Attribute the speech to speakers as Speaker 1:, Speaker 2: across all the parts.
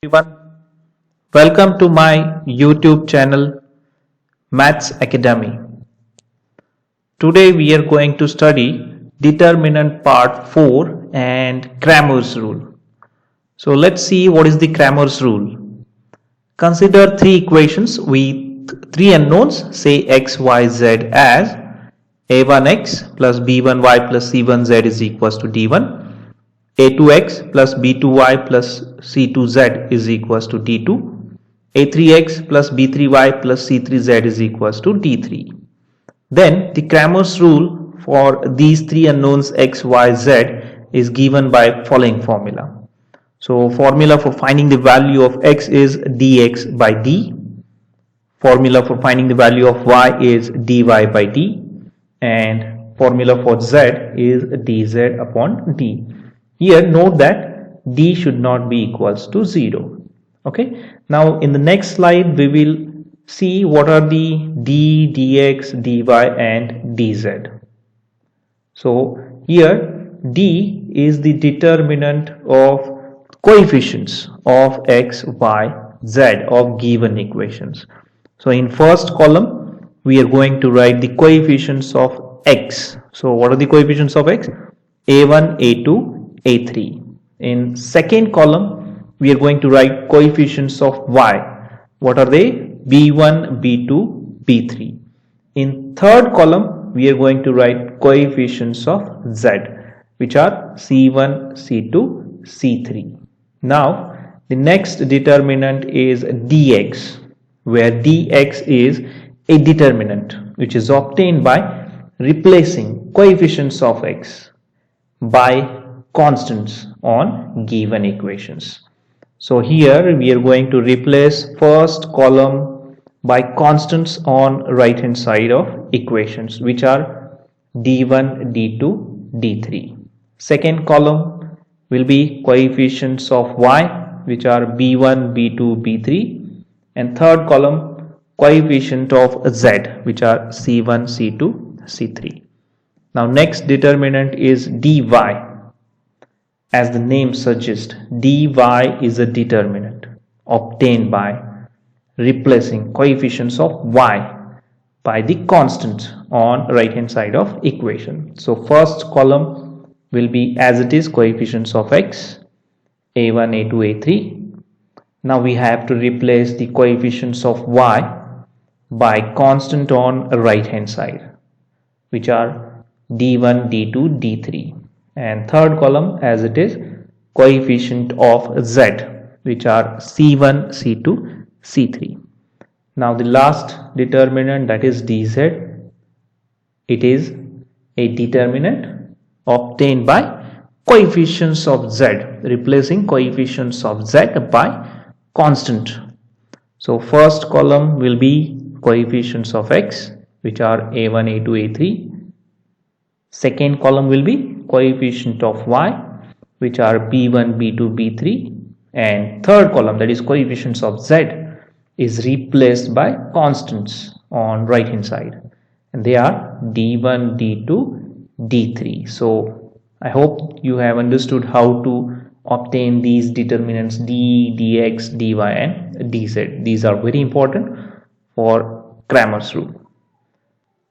Speaker 1: Everyone, welcome to my YouTube channel Maths Academy. Today we are going to study determinant part 4 and Cramer's rule. So let's see what is the Cramer's rule. Consider three equations with three unknowns, say x, y, z as a1x plus b1y plus c1z is equals to d1, a2x plus b2y plus c2z is equals to d2, a3x plus b3y plus c3z is equals to d3. Then the Cramer's rule for these three unknowns x, y, z is given by following formula. So formula for finding the value of x is dx by d. Formula for finding the value of y is dy by d. And formula for z is dz upon d. Here note that d should not be equals to 0. Okay. Now in the next slide we will see what are the d, dx, dy and dz. So here d is the determinant of coefficients of x, y, z of given equations. So in first column we are going to write the coefficients of x. So what are the coefficients of x? a1, a2, a3. In second column we are going to write coefficients of y. What are they? b1, b2, b3. In third column we are going to write coefficients of z, which are c1, c2, c3. Now the next determinant is dx, where dx is a determinant which is obtained by replacing coefficients of x by constants on given equations. So here we are going to replace first column by constants on right hand side of equations, which are d1, d2, d3. Second column will be coefficients of y, which are b1, b2, b3. And third column coefficient of z, which are c1, c2, c3. Now next determinant is dy. As the name suggests, dy is a determinant obtained by replacing coefficients of y by the constant on right hand side of equation. So first column will be as it is, coefficients of x, a1, a2, a3. Now we have to replace the coefficients of y by constant on right hand side, which are d1, d2, d3. And third column as it is, coefficient of z, which are c1, c2, c3. Now the last determinant, that is dz, it is a determinant obtained by coefficients of z, replacing coefficients of z by constant. So first column will be coefficients of x, which are a1, a2, a3. Second column will be coefficient of y, which are b1, b2, b3. And third column, that is coefficients of z, is replaced by constants on right hand side, and they are d1, d2, d3. So I hope you have understood how to obtain these determinants d, dx, dy and dz. These are very important for Cramer's rule.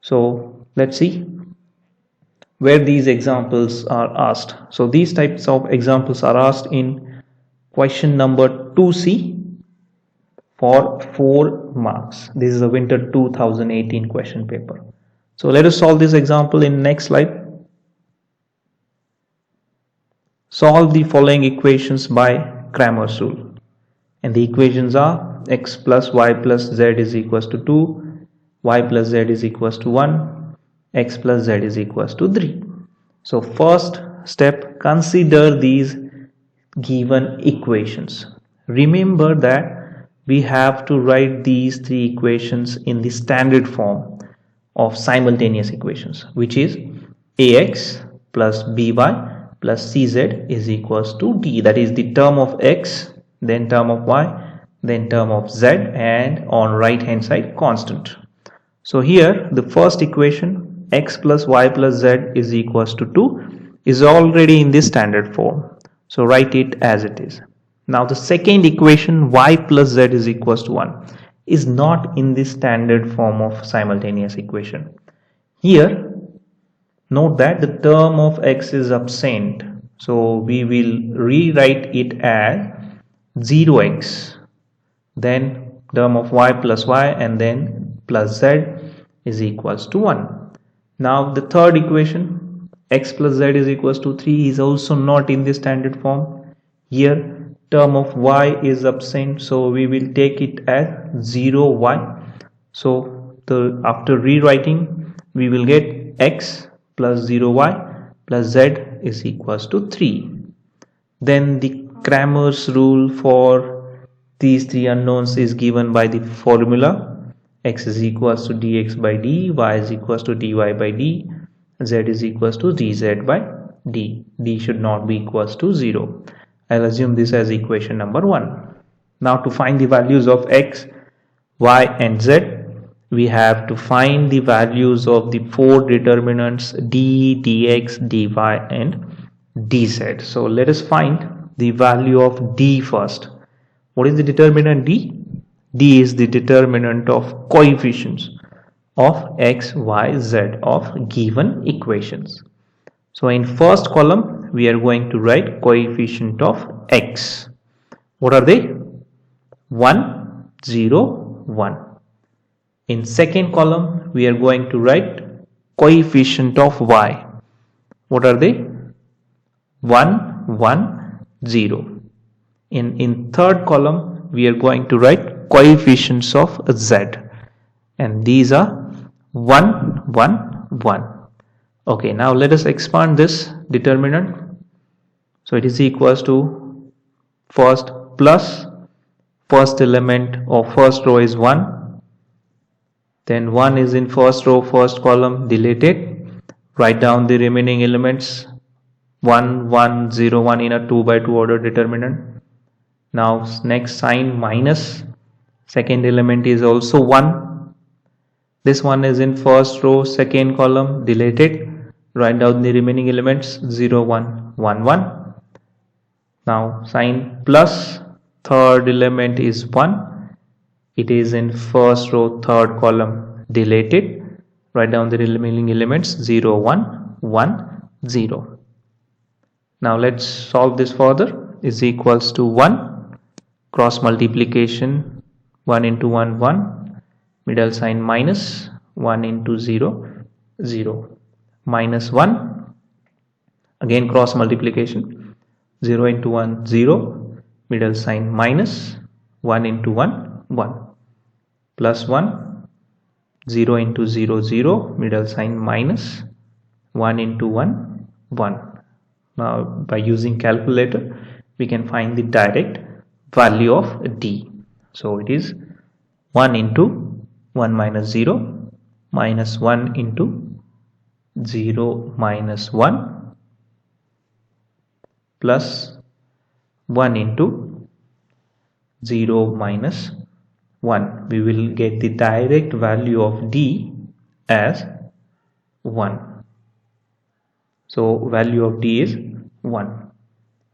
Speaker 1: So let's see where these examples are asked. So these types of examples are asked in question number 2C for 4 marks. This is a winter 2018 question paper. So let us solve this example in next slide. Solve the following equations by Cramer's rule. And the equations are x plus y plus z is equals to 2, y plus z is equals to 1, x plus z is equals to 3. So first step, consider these given equations. Remember that we have to write these three equations in the standard form of simultaneous equations, which is ax plus by plus cz is equals to d. That is the term of x, then term of y, then term of z, and on right hand side constant. So here the first equation, x plus y plus z is equals to 2, is already in this standard form. So write it as it is. Now the second equation, y plus z is equals to 1, is not in the standard form of simultaneous equation. Here, note that the term of x is absent. So we will rewrite it as 0x, then term of y plus y, and then plus z is equals to 1. Now the third equation, x plus z is equals to 3, is also not in the standard form. Here term of y is absent, so we will take it as 0y. So after rewriting, we will get x plus 0y plus z is equals to 3. Then the Cramer's rule for these three unknowns is given by the formula: x is equals to dx by d, y is equals to dy by d, z is equals to dz by d. D should not be equals to 0. I'll assume this as equation number 1. Now to find the values of x, y and z, we have to find the values of the four determinants d, dx, dy and dz. So let us find the value of d first. What is the determinant d? D is the determinant of coefficients of x, y, z of given equations. So in first column, we are going to write coefficient of x. What are they? 1, 0, 1. In second column, we are going to write coefficient of y. What are they? 1, 1, 0. In third column, we are going to write coefficients of z, and these are 1, 1, 1. Okay, now let us expand this determinant. So it is equals to first plus first element of first row is 1, then 1 is in first row first column, delete it, write down the remaining elements 1, 1, 0, 1 in a 2 by 2 order determinant. Now next sign minus, second element is also 1, this one is in first row second column, delete it, write down the remaining elements 0, 1, 1, 1. Now sign plus, third element is 1, it is in first row third column, delete it, write down the remaining elements 0, 1, 1, 0. Now let's solve this further. Is equals to 1, cross multiplication, 1 into 1, 1, middle sign minus, 1 into 0, 0, minus 1, again cross multiplication, 0 into 1, 0, middle sign minus, 1 into 1, 1, plus 1, 0 into 0, 0, middle sign minus, 1 into 1, 1. Now by using calculator, we can find the direct value of d. So it is 1 into 1 minus 0 minus 1 into 0 minus 1 plus 1 into 0 minus 1. We will get the direct value of d as 1. So value of d is 1.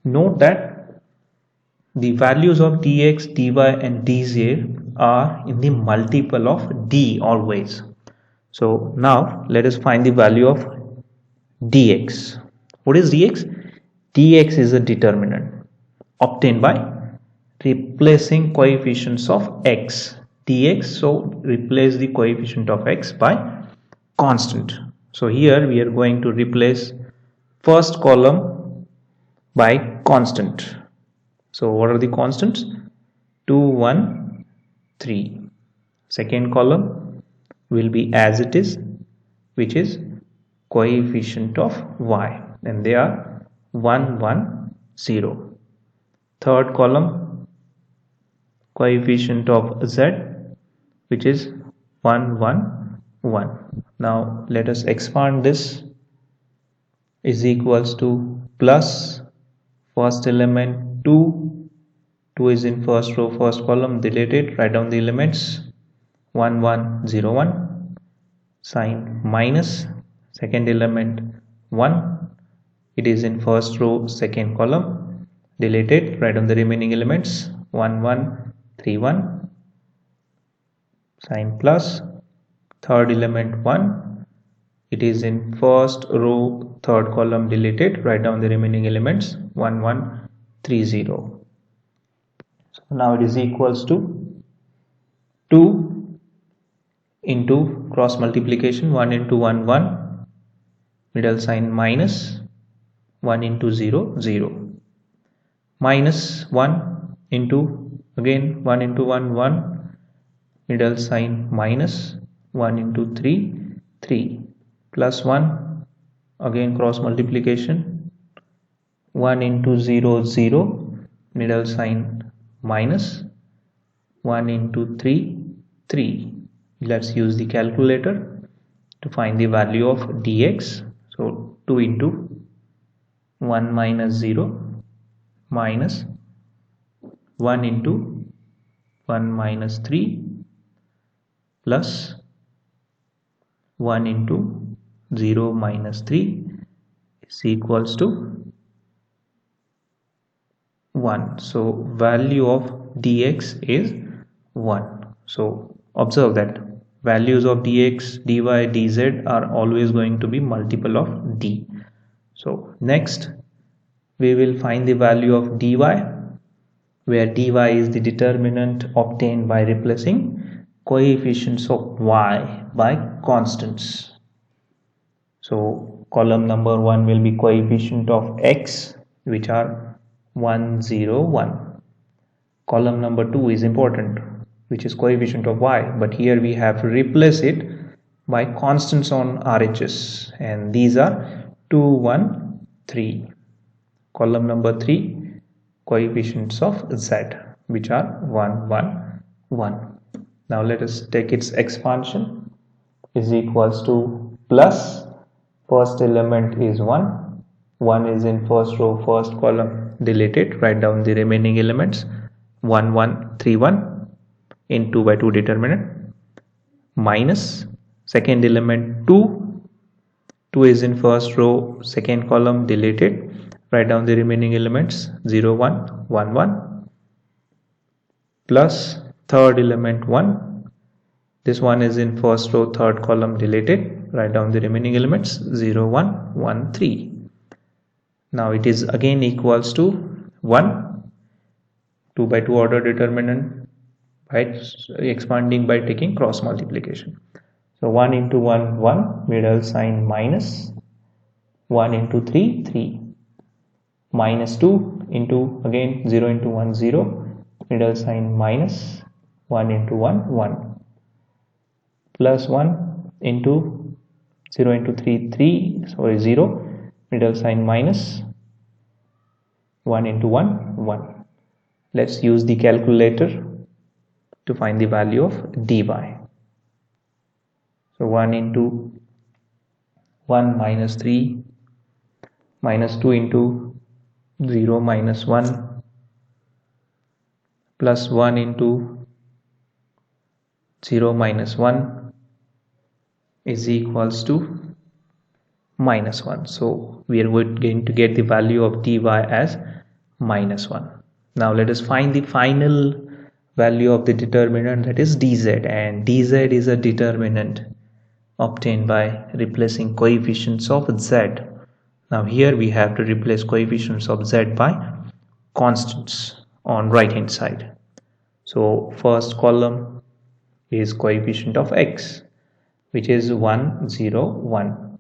Speaker 1: Note that the values of dx, dy and dz are in the multiple of d always. So now let us find the value of dx. What is dx? Dx is a determinant obtained by replacing coefficients of x. Dx, so replace the coefficient of x by constant. So here we are going to replace first column by constant. So what are the constants? 2, 1, 3. Second column will be as it is, which is coefficient of y, and they are 1, 1, 0. Third column coefficient of z, which is 1, 1, 1. Now let us expand this. Is equals to plus first element 2, 2 is in first row first column, delete it, write down the elements 1, 1, 0, 1, sign minus second element 1, it is in first row second column, delete it, write down the remaining elements 1 1 3 1, sign plus, third element 1, it is in first row third column, delete it, write down the remaining elements 1 1 3 0. So now it is equals to 2 into cross multiplication 1 into 1 1, middle sign minus 1 into 0 0, minus 1 into again 1 into 1 1, middle sign minus 1 into 3 3, plus 1, again cross multiplication 1 into 0 0, middle sign minus 1 into 3 3. Let's use the calculator to find the value of dx. So 2 into 1 minus 0 minus 1 into 1 minus 3 plus 1 into 0 minus 3 is equals to 1. So value of dx is 1. So observe that values of dx, dy, dz are always going to be multiple of d. So next we will find the value of dy, where dy is the determinant obtained by replacing coefficients of y by constants. So column number 1 will be coefficient of x, which are 1 0 1. Column number 2 is important, which is coefficient of y, but here we have to replace it by constants on RHS, and these are 2 1 3. Column number 3, coefficients of z, which are 1 1 1. Now let us take its expansion, is equals to plus, first element is 1, 1 is in first row first column, delete it, write down the remaining elements 1 1 3 1 in 2 by 2 determinant, minus second element 2, 2 is in first row second column, delete it, write down the remaining elements 0 1 1 1, plus third element 1, this one is in first row third column, delete it, write down the remaining elements 0 1 1 3. Now it is again equals to 1, 2 by 2 order determinant by expanding by taking cross multiplication. So 1 into 1 1, middle sign minus, 1 into 3 3, minus 2 into again 0 into 1 0, middle sign minus, 1 into 1 1, plus 1 into 0 into 3 3, sorry 0, middle sign minus, 1 into 1 1. Let's use the calculator to find the value of dy. So 1 into 1 minus 3 minus 2 into 0 minus 1 plus 1 into 0 minus 1 is equals to minus 1. So we are going to get the value of dy as minus 1. Now let us find the final value of the determinant, that is dz, and dz is a determinant obtained by replacing coefficients of z. Now here we have to replace coefficients of z by constants on right hand side. So first column is coefficient of x, which is 1 0 1.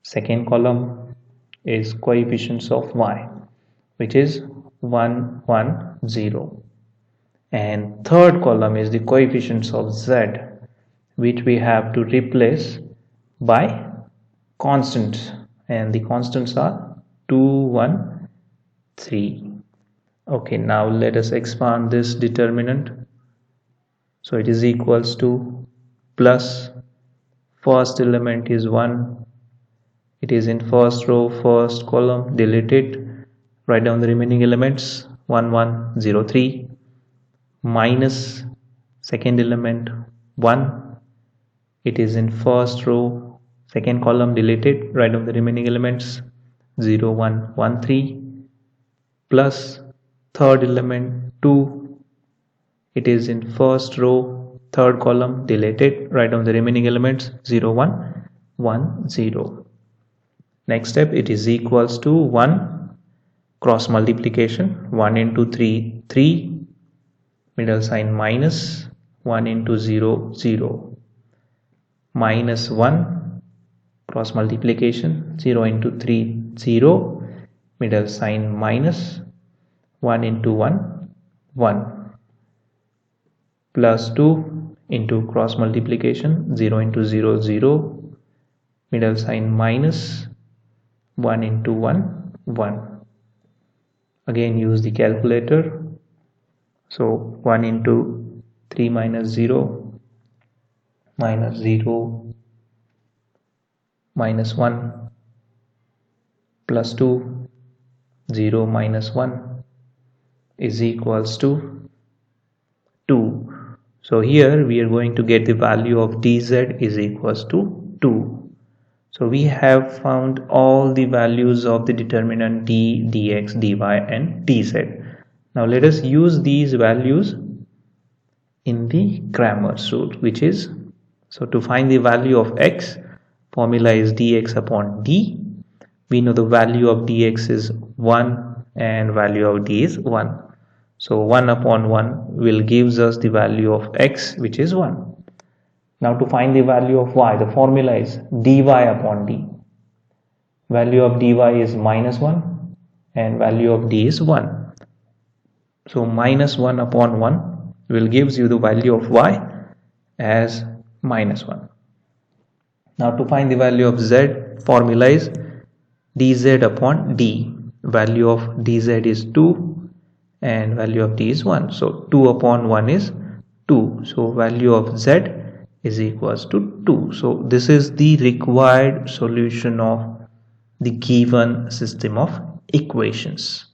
Speaker 1: Second column is coefficients of y, which is 1 1 0. And third column is the coefficients of z, which we have to replace by constants, and the constants are 2 1 3. Okay, now let us expand this determinant. So it is equals to plus, first element is 1, it is in first row first column, delete it, write down the remaining elements 1 1 0 3, minus second element 1, it is in first row second column, delete it, write down the remaining elements 0 1 1 3, plus third element 2, it is in first row, third column, delete it, write down the remaining elements 0 1 1 0. Next step, it is equals to 1, cross multiplication, 1 into 3 3, middle sign minus, 1 into 0 0, minus 1, cross multiplication, 0 into 3 0, middle sign minus, 1 into 1 1, plus 2 into cross multiplication, 0 into 0 0, middle sign minus, 1 into 1 1. Again use the calculator. So 1 into 3 minus 0, minus 0, minus 1, plus 2, 0 minus 1 is equals to 2. So here we are going to get the value of dz is equals to 2. So we have found all the values of the determinant d, dx, dy and dz. Now let us use these values in the Cramer's rule, which is, so to find the value of x, formula is dx upon d. We know the value of dx is 1 and value of d is 1. So 1 upon 1 will gives us the value of x, which is 1. Now to find the value of y, the formula is dy upon d. Value of dy is minus 1 and value of d is 1. So minus 1 upon 1 will gives you the value of y as minus 1. Now to find the value of z, formula is dz upon d. Value of dz is 2 and value of d is 1. So 2 upon 1 is 2. So value of z is equals to 2. So this is the required solution of the given system of equations.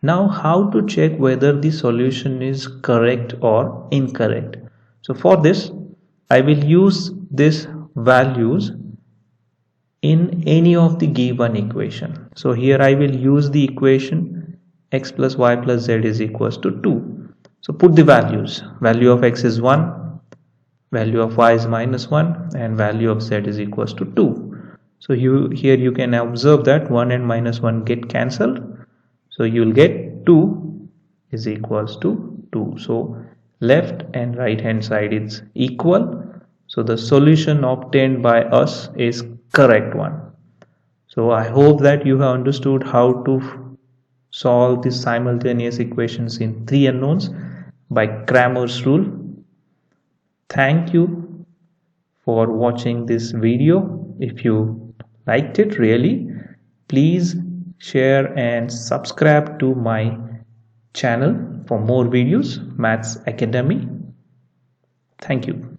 Speaker 1: Now how to check whether the solution is correct or incorrect? So for this I will use these values in any of the given equation. So here I will use the equation x plus y plus z is equals to 2. So put the values. Value of x is 1, value of y is minus 1 and value of z is equals to 2. So here you can observe that 1 and minus 1 get cancelled. So you will get 2 is equals to 2. So left and right hand side is equal. So the solution obtained by us is correct one. So I hope that you have understood how to solve the simultaneous equations in 3 unknowns by Cramer's rule. Thank you for watching this video. If you liked it really, please share and subscribe to my channel for more videos, Maths Academy. Thank you.